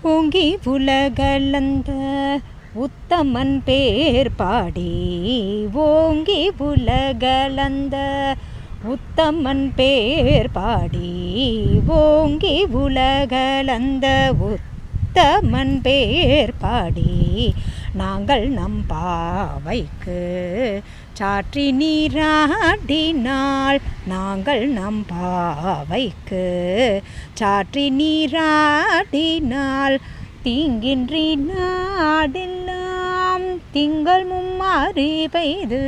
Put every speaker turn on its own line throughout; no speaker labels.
ஓங்கி உலகளந்த உத்தமன் பேர் பாடி ஓங்கி உலகளந்த உத்தமன் பேர் பாடி ஓங்கி உலகளந்த உத்தமன் பேர் பாடி நாங்கள் நம் பாவைக்கு சாற்றி நீராடினாள். நாங்கள் நம் பாவைக்கு சாற்றி நீராடினாள். தீங்கின்றி நாடெல்லாம் திங்கள் மும்மாறி பெய்து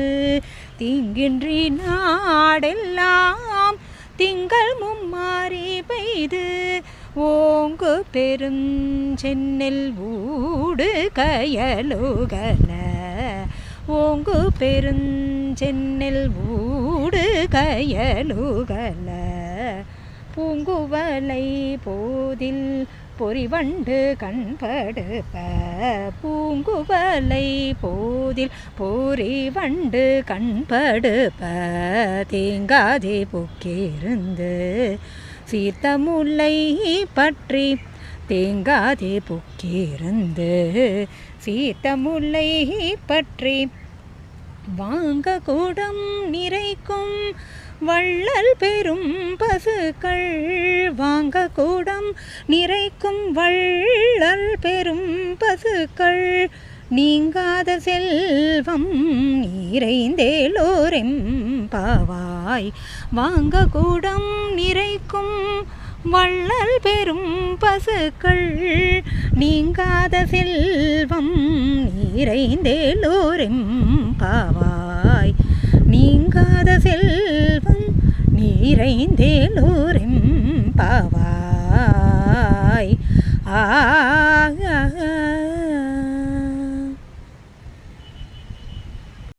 தீங்கின்றி நாடெல்லாம் திங்கள் மும்மாறி பெய்து ஓங்கு பெருஞ்சென்னல் ஊடு கயலுகல ஓங்கு பெருஞ்சென்னல் ஊடு கயலுகல பூங்குவலை போதில் பொறிவண்டு கண்படுப்ப பூங்குவலை போதில் பொறிவண்டு கண்படுப்ப தேங்காதே புக்கிருந்து சீர்த்த முல்லை பற்றி தேங்காதே புக்கிருந்து சீர்த்த முல்லை பற்றி வாங்க கூடம் நிறைக்கும் வள்ளல் பெரும் பசுக்கள் வாங்க கூடம் நிறைக்கும் வள்ளல் பெரும் பசுக்கள் நீங்காத செல்வம் நிறைந்தேலோரெம்பாவாய். வாங்க கூடம் நிறைக்கும் வள்ளல் பெரும் பசுக்கள் நீங்காத செல்வம் நிறைந்தேலோரெம்பாவாய். நீங்காத செல்வம் நிறைந்தேலோரெம்பாவாய்.